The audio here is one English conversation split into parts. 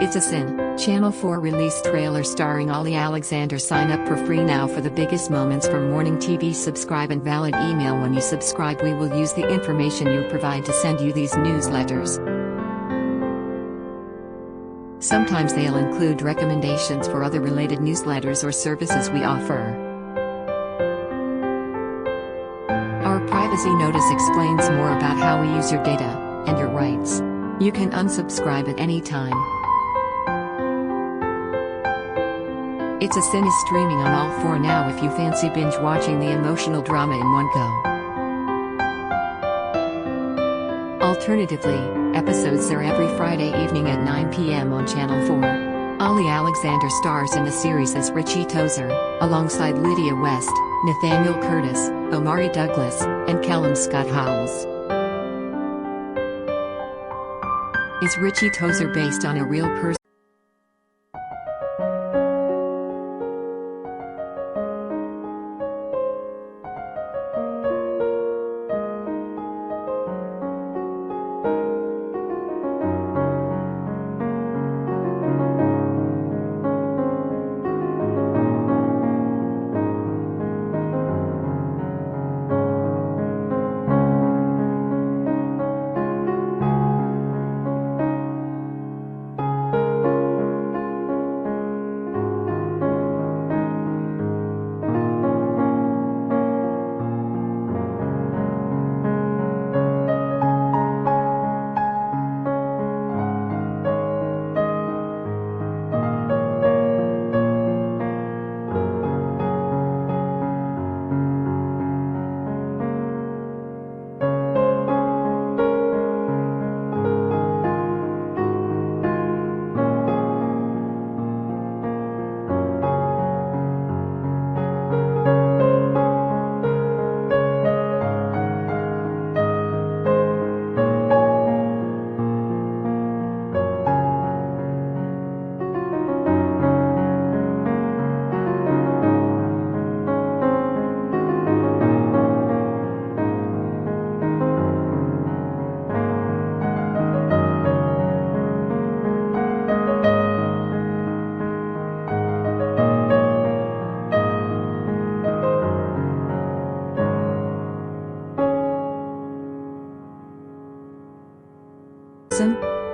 It's a Sin. Channel 4 released trailer starring Olly Alexander. Sign up for free now for the biggest moments from morning TV. Subscribe and valid email. When you subscribe, we will use the information you provide to send you these newsletters. Sometimes they'll include recommendations for other related newsletters or services we offer. Our privacy notice explains more about how we use your data and your rights. You can unsubscribe at any time. It's a Sin is streaming on all 4 now if you fancy binge watching the emotional drama in one go. Alternatively, episodes are every Friday evening at 9 p.m. on Channel 4. Olly Alexander stars in the series as Ritchie Tozer, alongside Lydia West, Nathaniel Curtis, Omari Douglas, and Callum Scott Howells. Is Ritchie Tozer based on a real person?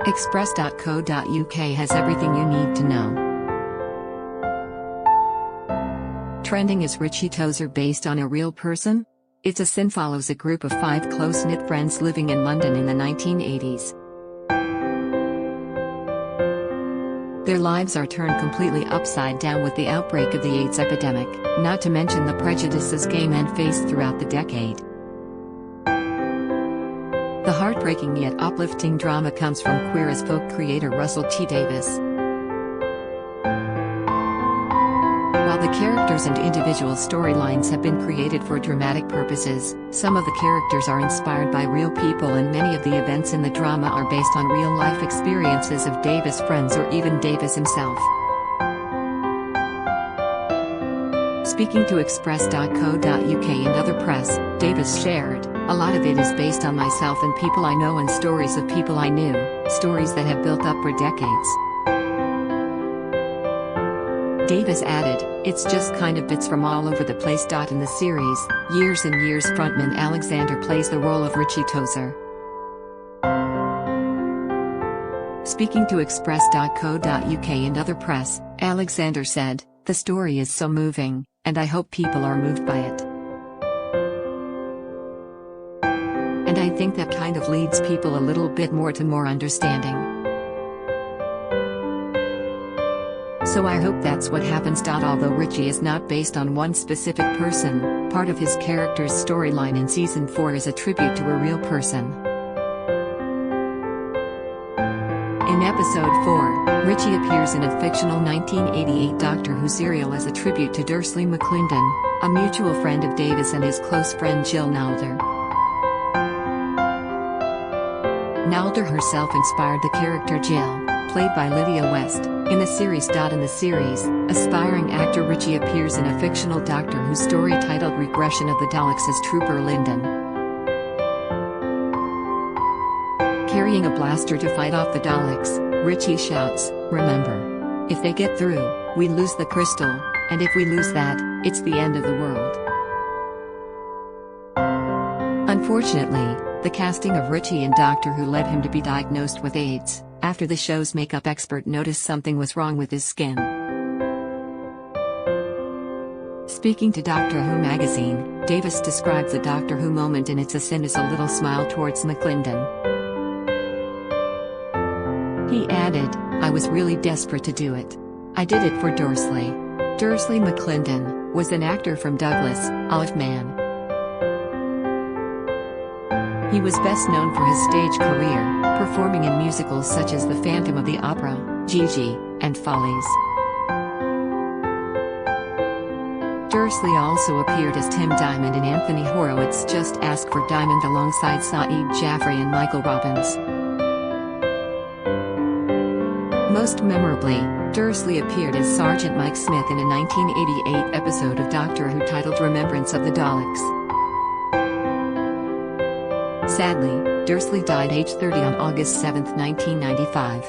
Express.co.uk has everything you need to know. Trending: is Ritchie Tozer based on a real person? It's a Sin follows a group of 5 close-knit friends living in London in the 1980s. Their lives are turned completely upside down with the outbreak of the AIDS epidemic, not to mention the prejudices gay men faced throughout the decade. The heartbreaking yet uplifting drama comes from Queer as Folk creator Russell T. Davies. While the characters and individual storylines have been created for dramatic purposes, some of the characters are inspired by real people, and many of the events in the drama are based on real-life experiences of Davies' friends or even Davies himself. Speaking to Express.co.uk and other press, Davies shared, "A lot of it is based on myself and people I know and stories of people I knew, stories that have built up for decades." Davies added, "It's just kind of bits from all over the place." In the series, Years and Years frontman Alexander plays the role of Ritchie Tozer. Speaking to Express.co.uk and other press, Alexander said, "The story is so moving, and I hope people are moved by it. And I think that kind of leads people a little bit more to more understanding. So I hope that's what happens." Although Ritchie is not based on one specific person, part of his character's storyline in Season 4 is a tribute to a real person. In Episode 4, Ritchie appears in a fictional 1988 Doctor Who serial as a tribute to Dursley McClendon, a mutual friend of Davies and his close friend Jill Nalder. Nalder herself inspired the character Jill, played by Lydia West, in the series. In the series, aspiring actor Ritchie appears in a fictional Doctor Who story titled Regression of the Daleks as Trooper Lyndon. Carrying a blaster to fight off the Daleks, Ritchie shouts, "Remember. If they get through, we lose the crystal, and if we lose that, it's the end of the world." Unfortunately, the casting of Ritchie in Doctor Who led him to be diagnosed with AIDS, after the show's makeup expert noticed something was wrong with his skin. Speaking to Doctor Who magazine, Davis described the Doctor Who moment in It's a Sin as a little smile towards McClendon. He added, "I was really desperate to do it. I did it for Dursley." Dursley McClendon was an actor from Douglas, Olive Man. He was best known for his stage career, performing in musicals such as The Phantom of the Opera, Gigi, and Follies. Dursley also appeared as Tim Diamond in Anthony Horowitz' Just Ask for Diamond alongside Saeed Jaffrey and Michael Robbins. Most memorably, Dursley appeared as Sergeant Mike Smith in a 1988 episode of Doctor Who titled Remembrance of the Daleks. Sadly, Dursley died aged 30 on August 7, 1995.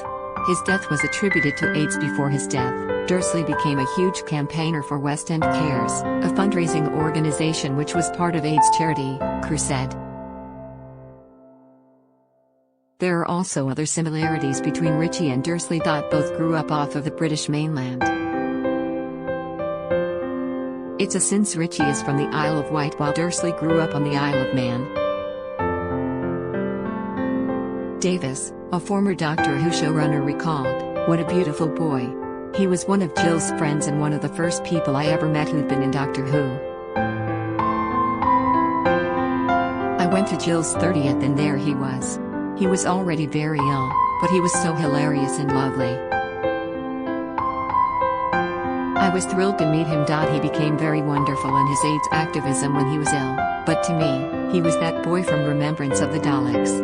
His death was attributed to AIDS. Before his death, Dursley became a huge campaigner for West End Cares, a fundraising organization which was part of AIDS charity, Crusade. There are also other similarities between Ritchie and Dursley. Both grew up off of the British mainland. It's a Sin Ritchie is from the Isle of Wight while Dursley grew up on the Isle of Man. Davis, a former Doctor Who showrunner, recalled, "What a beautiful boy. He was one of Jill's friends and one of the first people I ever met who'd been in Doctor Who. I went to Jill's 30th and there he was. He was already very ill, but he was so hilarious and lovely. I was thrilled to meet him. He became very wonderful in his AIDS activism when he was ill, but to me, he was that boy from Remembrance of the Daleks.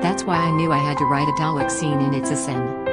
That's why I knew I had to write a Dalek scene in It's a Sin."